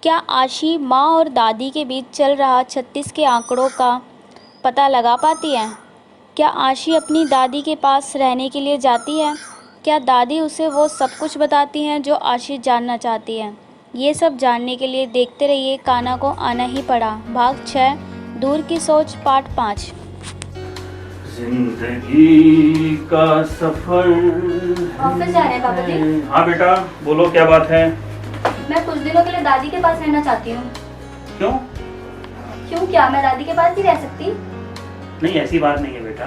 क्या आशी माँ और दादी के बीच चल रहा 36 के आंकड़ों का पता लगा पाती है? क्या आशी अपनी दादी के पास रहने के लिए जाती है? क्या दादी उसे वो सब कुछ बताती हैं जो आशी जानना चाहती है? ये सब जानने के लिए देखते रहिए कान्हा को आना ही पड़ा भाग 6 दूर की सोच पार्ट 5। जिंदगी का सफर। ऑफिस जा रहे हैं पापा जी? हाँ बेटा, बोलो क्या बात है? मैं कुछ दिनों के लिए दादी के पास रहना चाहती हूँ। क्यों? क्यों क्या मैं दादी के पास ही रह सकती? नहीं, ऐसी बात नहीं है बेटा,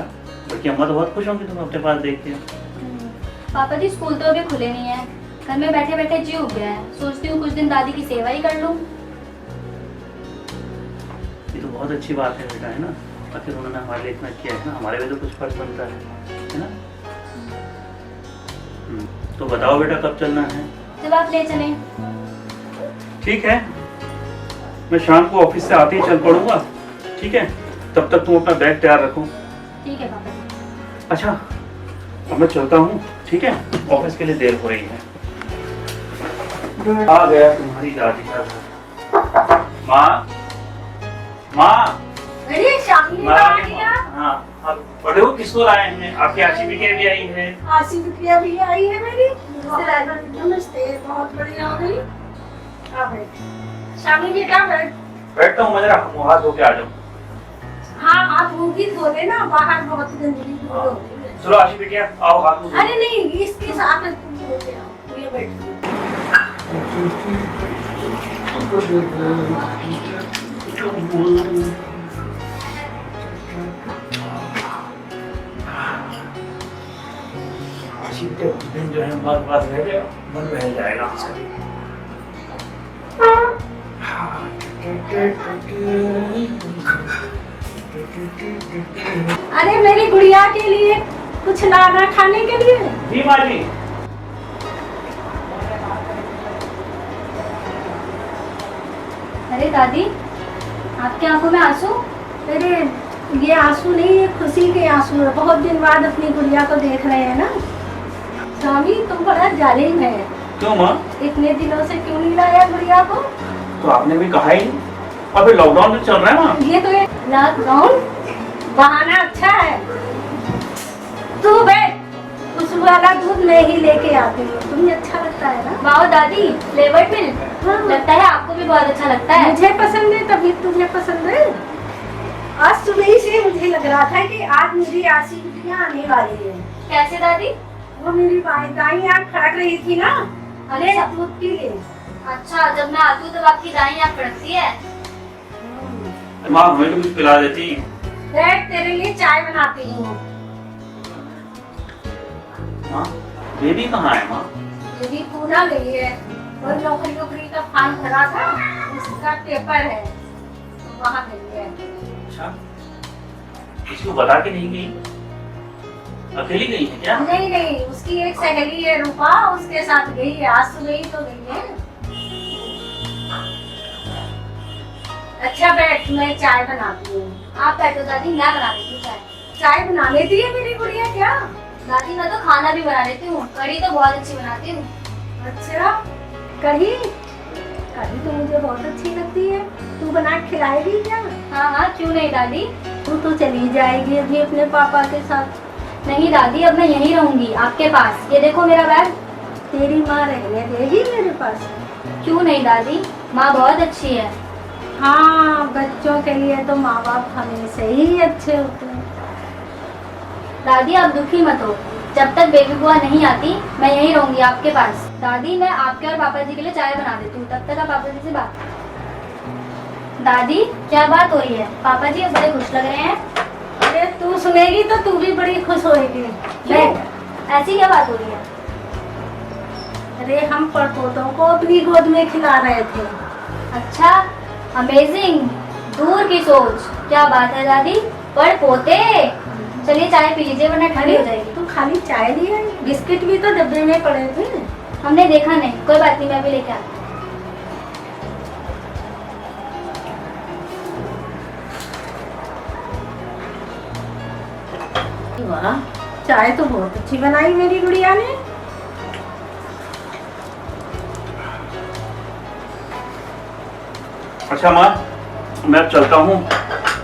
बल्कि अम्मा तो बहुत खुश होंगी तुम्हें अपने पास देख के। पापा जी स्कूल तो अभी खुले नहीं है, घर में बैठे बैठे जी उब गया है। सोचती हूँ कुछ दिन दादी की सेवा ही कर लूँ। ये तो बहुत अच्छी बात है बेटा, है ना? आखिर उन्होंने हमारे लिए इतना किया है ना, हमारे भी तो कुछ फर्ज बनता है ना? तो बताओ बेटा, कब चलना है? जब आप ले चलें। ठीक है, मैं शाम को ऑफिस से आते ही चल पड़ूंगा। ठीक है, तब तक तुम अपना बैग तैयार रखो। ठीक है पापा जी। अच्छा, अब मैं चलता हूँ। ठीक है, ऑफिस के लिए देर हो रही है। आ गया तुम्हारी दादी का घर। माँ, माँ। अरे शामिनी माँ, आ गया। हाँ, अब बड़े हो किसको लाए हैं? आपकी आशी बिटिया भी आई है। आशी बिटिया भी आई है मेरी। नमस्ते, बहुत बढ़िया हो गई। आ बैठ शामिनी बेटा, बैठ। बैठता हूँ, मैं जरा मुँह हाथ धो के आ जाऊँ। हाँ, हाथ मुंह भी धो लेना, बाहर बहुत गंदगी धूल होती है। चलो आशी बिटिया, आओ हाथ मुँह धो। अरे नहीं, इसके साथ तुम धो के आओ। ये बैठ। जो है हमारे पास रह गया, मन बहल जाएगा उसका। अरे मेरी गुड़िया के लिए कुछ लाना खाने के लिए। जी माँ जी। अरे दादी, आपकी आंखों में आंसू? अरे ये आंसू नहीं, ये खुशी के आंसू है। बहुत दिन बाद अपनी गुड़िया को देख रहे हैं ना। स्वामी तुम बड़ा जालिम है। क्यों माँ? इतने दिनों से क्यों नहीं लाया गुड़िया को? तो आपने भी कहा ही, अभी लॉकडाउन तो चल रहा है माँ। ये तो एक लॉकडाउन बहाना अच्छा है। तू बैठ, उस वाला दूध मैं ही लेके आती हूँ, तुम्हें अच्छा लगता है ना? वाह दादी, फ्लेवर्ड मिल्क। हाँ। लगता है आपको भी बहुत अच्छा लगता है। मुझे पसंद है, तभी तुम्हें पसंद है। आज सुबह ही से मुझे लग रहा था कि आज मेरी आशी बिटिया आने वाली है। कैसे दादी? वो मेरी दाई आँख फड़क रही थी ना। अरे अच्छा। दूध पी ले। अच्छा, जब मैं आती हूँ तब आपकी दाई आँख फड़कती है। माँ हमें तो कुछ पिला देती। बैठ, तेरे लिए चाय बनाती हूँ। माँ, बेबी कहाँ है माँ? बेबी पूना गई है, और नौकरी का फॉर्म भरा था, उसका पेपर है, तो वहाँ गई है। अच्छा, किसी को बता के नहीं गई? अकेली गई है क्या? नहीं नहीं, उसकी एक सहेली है रूपा, उसके साथ गई है। आज सुबह ही तो गई है। अच्छा बैठ, मैं चाय बनाती हूँ। आप बैठो दादी, मैं बना देती हूँ चाय। चाय बना लेती है मेरी गुड़िया क्या? दादी मैं तो खाना भी बना लेती हूँ, कढ़ी तो बहुत अच्छी बनाती हूँ। अच्छा, कढ़ी कढ़ी तो मुझे बहुत अच्छी लगती है। तू बना के खिलाएगी क्या? हाँ हाँ, क्यों नहीं दादी। तू तो चली जाएगी अभी अपने पापा के साथ। नहीं दादी, अब मैं यहीं रहूंगी आपके पास। ये देखो मेरा बैग। तेरी माँ रहने देगी मेरे पास? क्यों नहीं दादी, माँ बहुत अच्छी है। हाँ, बच्चों के लिए तो माँ बाप हमेशा ही अच्छे होते हैं। दादी आप दुखी मत हो, जब तक बेबी बुआ नहीं आती मैं यहीं रहूंगी आपके पास। दादी मैं आपके और पापा जी के लिए चाय बना देती हूँ, तब तक आप पापा जी से बात। दादी क्या बात हो रही है? पापा जी बड़े खुश लग रहे हैं। अरे तू सुनेगी तो तू भी बड़ी खुश होएगी। बैठ। ऐसी क्या बात हो रही है? अरे हम परपोतों को अपनी गोद में खिला रहे थे। अच्छा, अमेजिंग, दूर की सोच। क्या बात है दादी, पर पोते। चलिए चाय पी लीजिए वरना ठंडी हो जाएगी। तू खाली चाय ली है? बिस्किट भी तो डब्बे में पड़े थे। हमने देखा नहीं, कोई बात नहीं, मैं भी लेके आती हूँ। वाह, चाय तो बहुत अच्छी बनाई मेरी गुड़िया ने। अच्छा माँ, मैं अब चलता हूँ,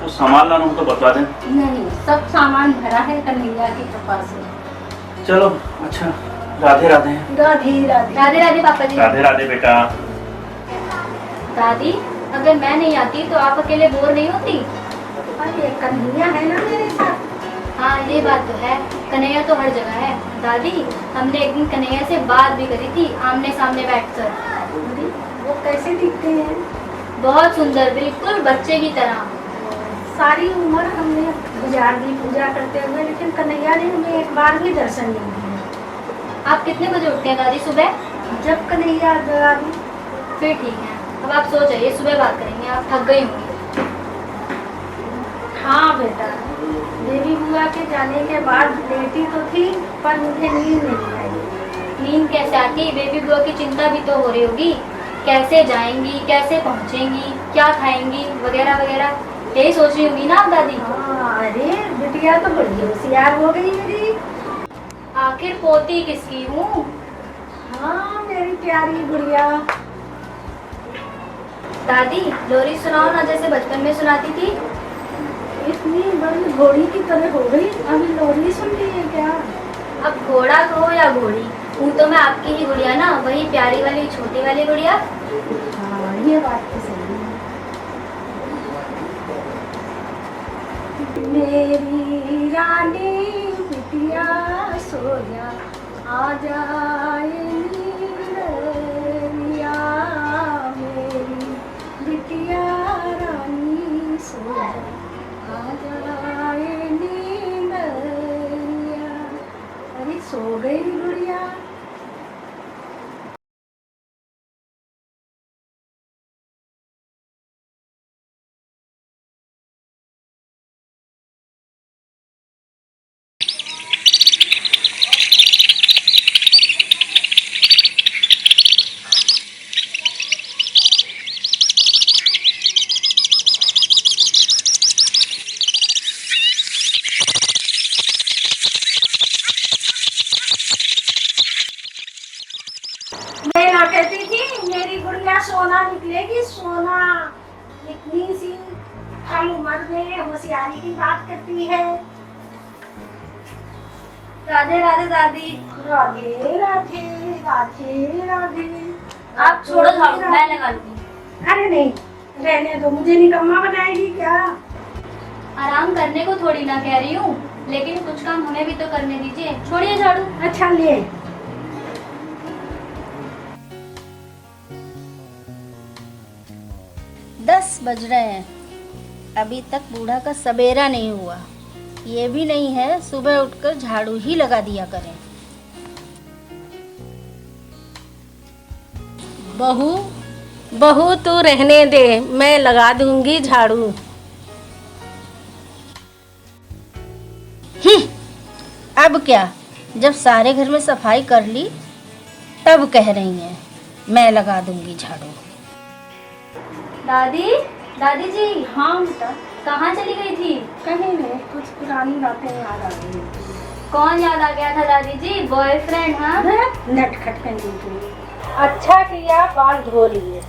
कुछ सामान लाना हो तो बता दें। नहीं, सब सामान भरा है कन्हैया की कृपा से। चलो अच्छा, राधे राधे। राधे राधे। राधे राधे पापा जी। राधे राधे बेटा। दादी, अगर मैं नहीं आती तो आप अकेले बोर नहीं होती? अरे कन्हैया है ना मेरे साथ। हाँ ये बात तो है, कन्हैया तो हर जगह है। दादी, हमने एक दिन कन्हैया से बात भी करी थी आमने सामने बैठकर। अरे, वो कैसे दिखते हैं? बहुत सुंदर, बिल्कुल बच्चे की तरह। सारी उम्र हमने गुजार दी पूजा करते हुए, लेकिन कन्हैया ने हमें एक बार भी दर्शन नहीं दिया। आप कितने बजे उठते हैं दादी सुबह? जब कन्हैया गया भी। फिर ठीक है, अब आप सो जाइए, सुबह बात करेंगे, आप थक गई होंगी। हाँ बेटा, देवी बुआ के जाने के बाद लेटी तो थी, पर मुझे नींद नहीं आई। नींद कैसे आती? बेबी बुआ की चिंता भी तो हो रही होगी, कैसे जाएंगी, कैसे पहुंचेंगी, क्या खाएंगी, वगैरह वगैरह, यही सोच रही होंगी ना आप दादी? हाँ, अरे बिटिया तो बड़ी होशियार हो गई मेरी। आखिर पोती किसकी हूँ? हाँ मेरी प्यारी गुड़िया। दादी, लोरी सुनाओ ना, जैसे बचपन में सुनाती थी। इतनी बड़ी घोड़ी की तरह हो गई, अभी लोरी सुन रही है क्या? अब घोड़ा कहो या घोड़ी, हूँ तो मैं आपकी ही गुड़िया ना, वही प्यारी वाली छोटी वाली गुड़िया। हाँ ये बात तो सही है। मेरी रानी बिटिया सो जा, आ जाए नींद लिया, मेरी बिटिया रानी सो जा, आ जाए नींद लिया। अरे सो गई गुड़िया। मैं ना कहती थी मेरी गुड़िया सोना निकलेगी, सोना। इतनी सी कम उम्र में होशियारी की बात करती है। राधे राधे दादी। राधे राधे राधे राधे। आप छोड़ो झाड़ू, मैं लगा लूंगी। अरे नहीं, रहने दो, मुझे निकम्मा बनाएगी क्या? आराम करने को थोड़ी ना कह रही हूँ, लेकिन कुछ काम हमें भी तो करने दीजिए, छोड़िए झाड़ू। अच्छा ले। 10 बज रहे हैं, अभी तक बूढ़ा का सवेरा नहीं हुआ। ये भी नहीं है सुबह उठकर झाड़ू ही लगा दिया करें। बहू, बहू तू रहने दे, मैं लगा दूंगी झाड़ू। अब क्या, जब सारे घर में सफाई कर ली तब कह रही हैं मैं लगा दूंगी झाड़ू। दादी, दादी जी, हाँ बेटा। कहाँ चली गई थी? कहीं नहीं, कुछ पुरानी बातें याद आ गई। कौन याद आ गया था दादी जी? बॉयफ्रेंड? हाँ, नटखट करने के लिए। अच्छा किया बाल धो लिए।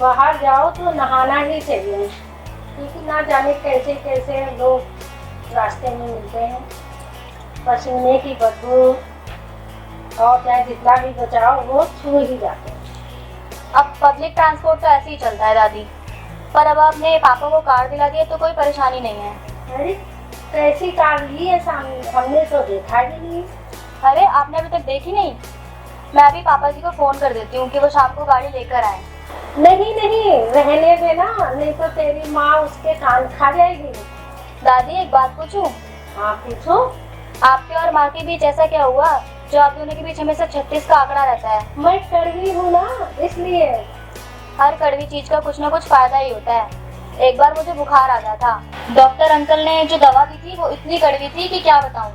बाहर जाओ तो नहाना ही चाहिए, क्योंकि ना जाने कैसे कैसे लोग रास्ते में मिलते हैं। पसीने की बदबू और चाहे जितना भी बचाओ वो छू ही जाते हैं। अब पब्लिक ट्रांसपोर्ट तो ऐसे ही चलता है दादी, पर अब आपने पापा को कार दिला दिया तो कोई परेशानी नहीं है। अरे कैसी कार ली है सामने, हमने तो देखा ही नहीं। अरे आपने अभी तक देखी नहीं? मैं अभी पापा जी को फोन कर देती हूँ कि वो शाम को गाड़ी लेकर आए। नहीं नहीं, रहने देना, नहीं तो तेरी माँ उसके कान खा जाएगी। दादी एक बात पूछूं? हाँ पूछो। आपके और माँ के बीच ऐसा क्या हुआ जो आप दोनों के बीच हमेशा 36 का आंकड़ा रहता है? मैं कड़वी हूँ ना, इसलिए। हर कड़वी चीज का कुछ ना कुछ फायदा ही होता है। एक बार मुझे बुखार आ गया था, डॉक्टर अंकल ने जो दवा दी थी वो इतनी कड़वी थी कि क्या बताऊं,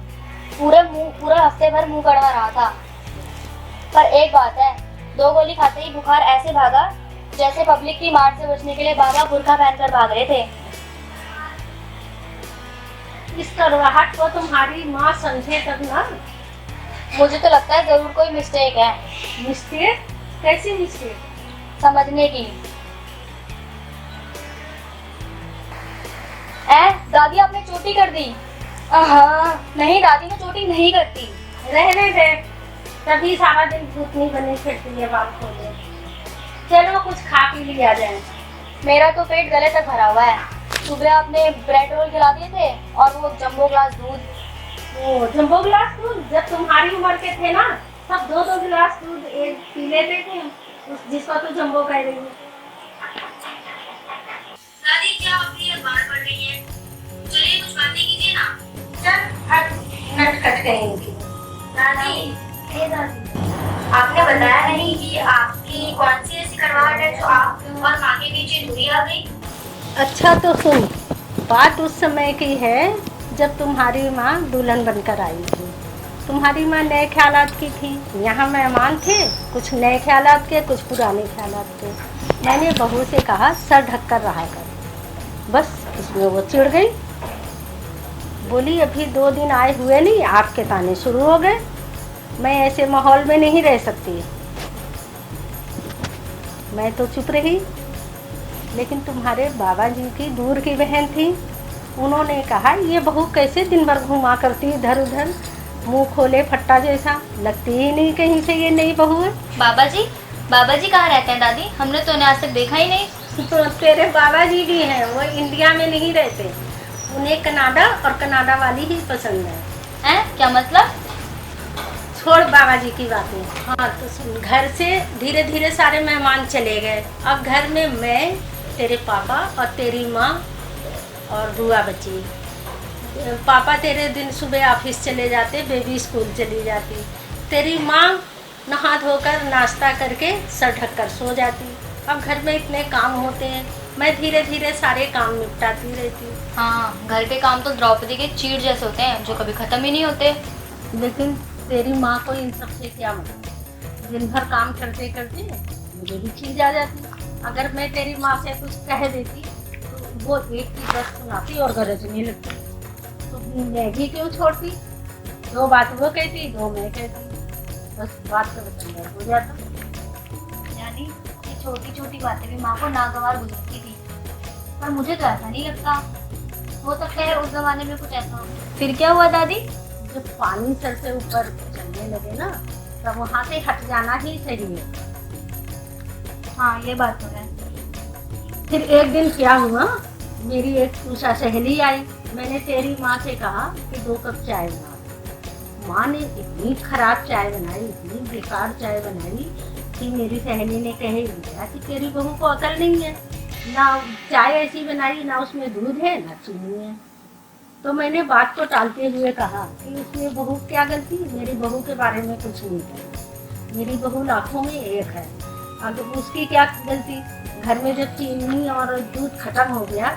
पूरा हफ्ते भर मुंह कड़वा रहा था। पर एक बात है, 2 गोली खाते ही बुखार ऐसे भागा जैसे पब्लिक की मार से बचने के लिए बाबा बुर्का पहनकर भाग रहे थे। इस कड़वाहट को तुम्हारी माँ समझे तब ना। मुझे तो लगता है जरूर कोई मिस्टेक है। मिस्टेक? कैसी मिस्टेक? समझने की। दादी आपने चोटी कर दी। नहीं दादी मैं चोटी नहीं करती। रहने दे, तभी सारा दिन भूतनी बनी फिरती है बात खोले। चलो कुछ खा पी लिया जाए। मेरा तो पेट गले तक भरा हुआ है। सुबह आपने ब्रेड रोल खिला दिए थे और वो जंबो ग्लास दूध। ओ जंबो गिलास दूध, जब तुम्हारी उम्र के थे ना तब 2-2 गिलास दूध एक पी लेते थे, जिसको तो जंबो कह रही है। दादी क्या आपकी ये बात बढ़ रही है? चलिए कुछ बातें कीजिए ना। चल हट, नटखट कहेंगी। दादी दादी आपने बताया नहीं कि आपकी कौन सी ऐसी करवाहट है जो आप और माँ के बीच ये दूरी आ गई। अच्छा तो सुन, बात उस समय की है जब तुम्हारी माँ दुल्हन बनकर आई थी। तुम्हारी माँ नए ख्यालात की थी, यहाँ मेहमान थे, कुछ नए ख्यालात के, कुछ पुराने ख्यालात के। मैंने बहू से कहा सर ढक कर रहा कर, बस इसमें वो चिढ़ गई। बोली अभी 2 दिन आए हुए नहीं, आपके ताने शुरू हो गए। मैं ऐसे माहौल में नहीं रह सकती। मैं तो चुप रही, लेकिन तुम्हारे बाबा जी की दूर की बहन थी, उन्होंने कहा ये बहू कैसे दिन भर घुमा करती इधर उधर, मुंह खोले फट्टा जैसा, लगती ही नहीं कहीं से ये नई बहू है। बाबा जी कहाँ रहते हैं दादी? हमने तो उन्हें आज तक देखा ही नहीं। तो तेरे बाबा जी भी हैं, वो इंडिया में नहीं रहते, उन्हें कनाडा और कनाडा वाली ही पसंद है। हैं? क्या मतलब? छोड़ बाबा जी की बातें। हाँ तो सुन, घर से धीरे धीरे सारे मेहमान चले गए। अब घर में मैं, तेरे पापा और तेरी माँ और बुआ बची। पापा तेरे दिन सुबह ऑफिस चले जाते, बेबी स्कूल चली जाती। तेरी माँ नहा धोकर नाश्ता करके सर ढक कर सो जाती। अब घर में इतने काम होते हैं, मैं धीरे धीरे सारे काम निपटाती रहती। हाँ, घर के काम तो द्रौपदी के चीड़ जैसे होते हैं जो कभी खत्म ही नहीं होते। लेकिन तेरी माँ को इन सब से क्या मतलब? दिन भर काम करते करते मुझे भी चीज आ जाती। अगर मैं तेरी माँ से कुछ कह देती तो वो एक की 10 सुनाती और गरजने लगती। तो मैं भी क्यों छोड़ती? 2 बात वो कहती, 2 मैं कहती, बस बात का बतंगड़ हो जाता। यानी ये छोटी छोटी बातें भी माँ को नागवार गुजरती थी, पर मुझे तो ऐसा नहीं लगता। हो सकता है उस जमाने में कुछ ऐसा हो। फिर क्या हुआ दादी? जब पानी सर से ऊपर चलने लगे ना, तब वहाँ से हट जाना ही सही है। हाँ ये बात तो है। फिर एक दिन क्या हुआ, मेरी एक उषा सहेली आई। मैंने तेरी माँ से कहा कि 2 कप चाय बना। माँ ने इतनी खराब चाय बनाई, इतनी बेकार चाय बनाई कि मेरी सहेली ने कह दिया कि तेरी बहू को अकल नहीं है, ना चाय ऐसी बनाई, ना उसमें दूध है ना चीनी है। तो मैंने बात को टालते हुए कहा कि उसमें बहू क्या गलती, मेरी बहू के बारे में कुछ नहीं है, मेरी बहू लाखों में एक है। अब उसकी क्या गलती? घर में जब चीनी और दूध खत्म हो गया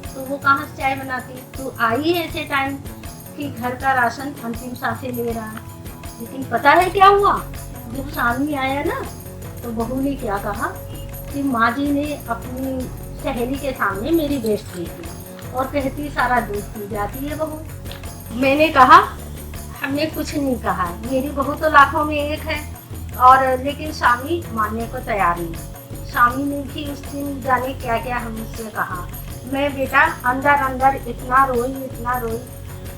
तो वो कहाँ से चाय बनाती? तो आई है ऐसे टाइम कि घर का राशन अंतिम सांसें ले रहा है। लेकिन पता है क्या हुआ? जब स्वामी आया ना तो बहू ने क्या कहा कि माँ जी ने अपनी सहेली के सामने मेरी बेइज्जती की और कहती सारा दूध पी जाती है बहू। मैंने कहा हमने कुछ नहीं कहा, मेरी बहू तो लाखों में एक है। और लेकिन स्वामी मानने को तैयार नहीं। स्वामी ने भी उस दिन जाने क्या क्या हमसे कहा। मैं बेटा अंदर अंदर इतना रोई,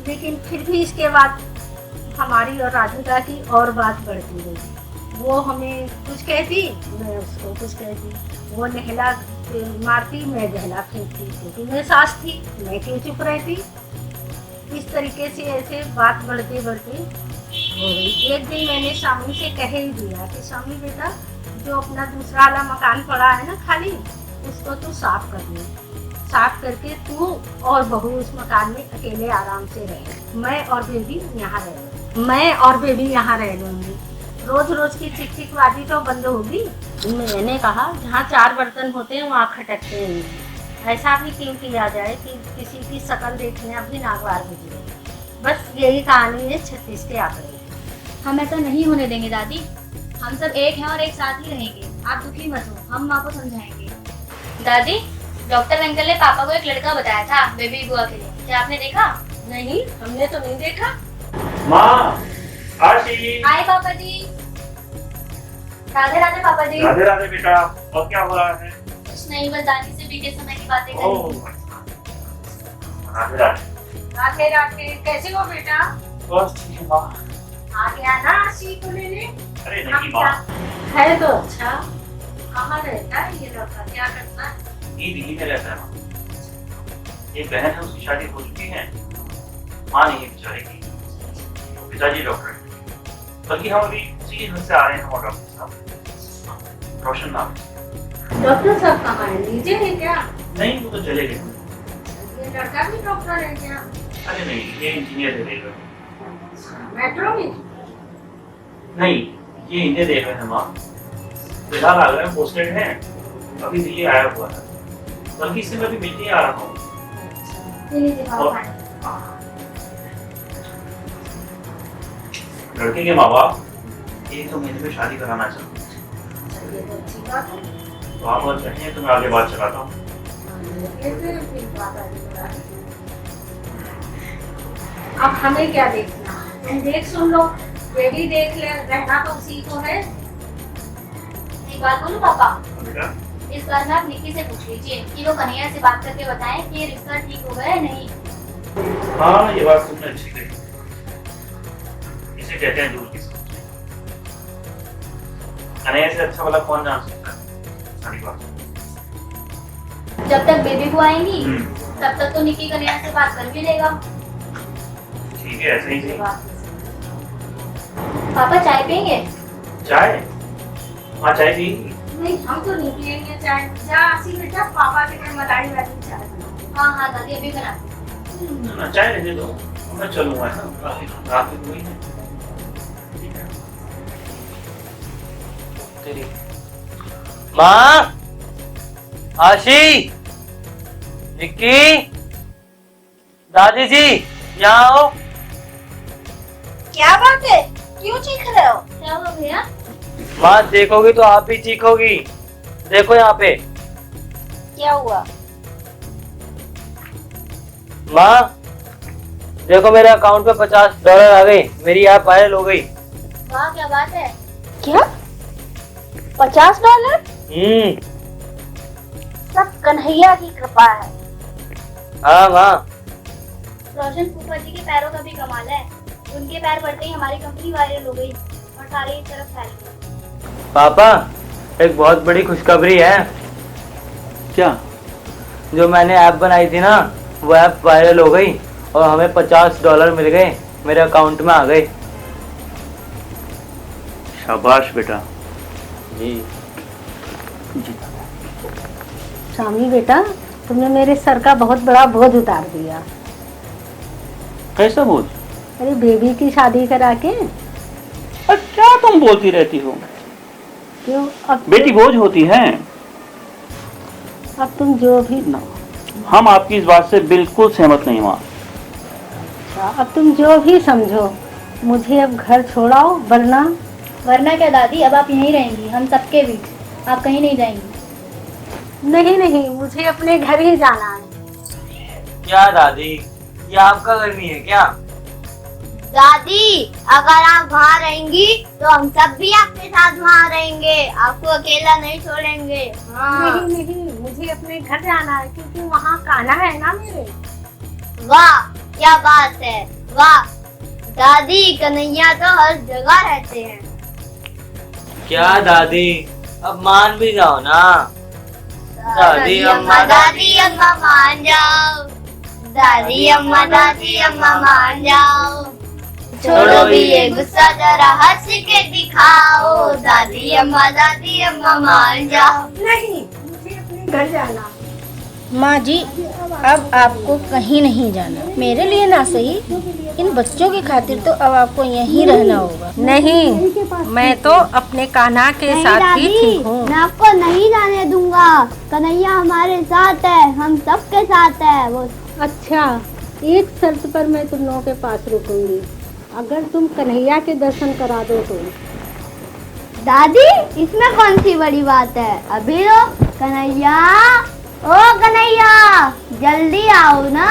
लेकिन फिर भी इसके बाद हमारी और राधिका की और बात बढ़ती गई। वो हमें कुछ कहती, मैं उसको कुछ कहती। वो नहला मारती, मैं गहला फेंकती, क्योंकि मैं सास थी, मैं क्यों चुप रहती। इस तरीके से ऐसे बात बढ़ते बढ़ते हो गई। एक दिन मैंने स्वामी से कह ही दिया कि स्वामी बेटा जो अपना दूसरा वाला मकान पड़ा है ना खाली, उसको तू साफ कर ले। साफ करके तू और बहू उस मकान में अकेले आराम से रहे। मैं और बेबी यहाँ रह लूँगी। रोज रोज की चिक चिकबाजी तो बंद होगी। मैंने कहा जहाँ 4 बर्तन होते हैं वहाँ खटकते हैं। ऐसा भी क्यों किया जाए कि किसी की शक्ल देखने अभी नागवार गुजरे। बस यही कहानी है 36 के आंकड़े। हम ऐसा नहीं होने देंगे दादी। हम सब एक हैं और एक साथ ही रहेंगे। आप दुखी मत हो, हम माँ को समझाएंगे। दादी डॉक्टर अंकल ने पापा को एक लड़का बताया था बेबी बुआ के लिए, क्या आपने देखा? नहीं, हमने तो नहीं देखा। माँ, आशी। आए पापा जी। राधे राधे पापा जी। राधे राधे बेटा। और क्या हो रहा है? कुछ नहीं, बस दादी से बीते समय की बातें कर रही ओह, थी। राधे राधे। राधे राधे। कैसे हो बेटा? बस ठीक है माँ। आ गया ना आशी को लेने? अरे नहीं माँ, है तो अच्छा। कहाँ रहता है ये लड़का, क्या करता है? ये दिल्ली में रहता है माँ। ये बहन है, उसकी शादी हो चुकी है, माँ नहीं है बेचारे की, पिताजी डॉक्टर है। बल्कि हम अभी उसी के घर से आ रहे हैं, डॉक्टर साहब, रोशन नाम है। डॉक्टर साहब कहाँ है? नीचे है क्या? नहीं, वो तो चले गए। ये लड़का भी डॉक्टर है क्या? अरे नहीं, ये इंजीनियर है रेलवे में। मेट्रो में? नहीं, ये इंडियन रेलवे है माँ। फिलहाल आगरा में पोस्टेड है, अभी दिल्ली आया हुआ है। बल्कि इससे मैं भी मिलने ही आ रहा हूँ। लड़के के माँ बाप 1-2 महीने में शादी कराना चाहते हैं। ये तो अच्छी बात है। तो आप और कहें तो मैं आगे बात चलाता हूँ। ये तो ठीक बात है। अब हमें क्या देखना, तुम देख सुन लो, ये भी देख ले, रहना तो उसी को है। एक बात बोलूं पापा, बेटा, इस बार आप निक्की से पूछ लीजिए कि वो कन्हैया से बात करके बताएं कि ये रिश्ता ठीक हो गया है नहीं। हाँ ये बात तुमने अच्छी कही। इसे कहते हैं दूर की सोच। कन्हैया से अच्छा वाला कौन जान सकता है सारी बात। जब तक बेबी को आएंगी हम्म, तब तक तो निक्की कन्हैया से बात कर भी लेगा। ठीक है, ऐसे ही सही। पापा चाय पियेंगे? चाय? हाँ चाय पिएंगी। नहीं, हम तो नहीं पियेंगे चाय। जा आशी बेटा, पापा के लिए मलाई वाली चाय बना। हाँ हाँ दादी अभी बनाती। ना चाय रहने दो, मैं चलूंगा ना, रात में कोई नहीं। ठीक है। तेरी माँ, आशी, निक्की, दादी जी, यहाँ आओ। क्या बात है? क्यों चीख रहे हो? क्या हुआ भैया? माँ देखोगी तो आप भी चीखोगी। देखो यहाँ पे। क्या हुआ? माँ देखो मेरे अकाउंट पे $50 आ गई, मेरी ऐप वायरल हो गई। वाह क्या बात है। क्या? $50? सब कन्हैया की कृपा है। हाँ माँ। रोशन फूफा जी के पैरों का भी कमाल है। उनके पैर पड़ते ही हमारी कंपनी वायरल हो गई और सारे एक तरफ फैल गए। पापा एक बहुत बड़ी खुशखबरी है। क्या? जो मैंने ऐप बनाई थी ना, वो ऐप वायरल हो गई और हमें $50 मिल गए, मेरे अकाउंट में आ गए। शाबाश बेटा। जी। स्वामी बेटा, तुमने मेरे सर का बहुत बड़ा बोझ उतार दिया। कैसा बोझ? अरे बेबी की शादी करा के। क्या तुम बोलती रहती हो? क्यों? अब बेटी बोझ होती है। अब तुम जो भी ना, हम आपकी इस बात से बिल्कुल सहमत नहीं माँ। अब तुम जो भी समझो, मुझे अब घर छोड़ाओ, वरना क्या दादी, अब आप यहीं रहेंगी हम सबके बीच, आप कहीं नहीं जाएंगी। नहीं, मुझे अपने घर ही जाना है। क्या दादी, ये आपका घर नहीं है क्या? दादी अगर आप वहाँ रहेंगी तो हम सब भी आपके साथ वहाँ रहेंगे, आपको अकेला नहीं छोड़ेंगे। हाँ। नहीं, मुझे अपने घर जाना है क्योंकि वहाँ कान्हा है ना मेरे। वाह क्या बात है, वाह दादी, कन्हैया तो हर जगह रहते हैं। क्या दादी, अब मान भी जाओ ना। दादी अम्मा, दादी अम्मा मान जाओ, दादी अम्मा, दादी अम्मा मान जाओ। छोड़ो भी ये गुस्सा, जरा हंस के दिखाओ, दादी अम्मा मान जाओ। नहीं, मुझे अपने घर जाना। माँ जी, अब आपको कहीं नहीं जाना। मेरे लिए ना सही, इन बच्चों की खातिर तो अब आपको यहीं रहना होगा। नहीं, मैं तो अपने कान्हा के साथ ही ठीक हूँ। मैं आपको नहीं जाने दूंगा, कन्हैया हमारे साथ है, हम सबके साथ है वो। अच्छा, एक शर्त पर मैं तुम लोगों के पास रुकूंगी, अगर तुम कन्हैया के दर्शन करा दो तो। दादी इसमें कौन सी बड़ी बात है, अभी लो। कन्हैया, ओ कन्हैया, जल्दी आओ ना,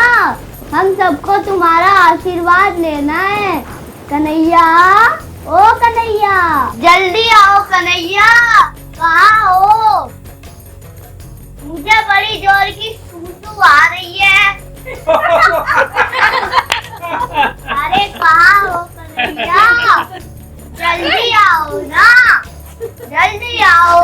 हम सबको तुम्हारा आशीर्वाद लेना है। कन्हैया, ओ कन्हैया, जल्दी आओ कन्हैया, कहाँ हो? मुझे बड़ी जोर की सूसू आ रही है, अरे कहाँ हो कन्हैया, जल्दी आओ ना, जल्दी आओ।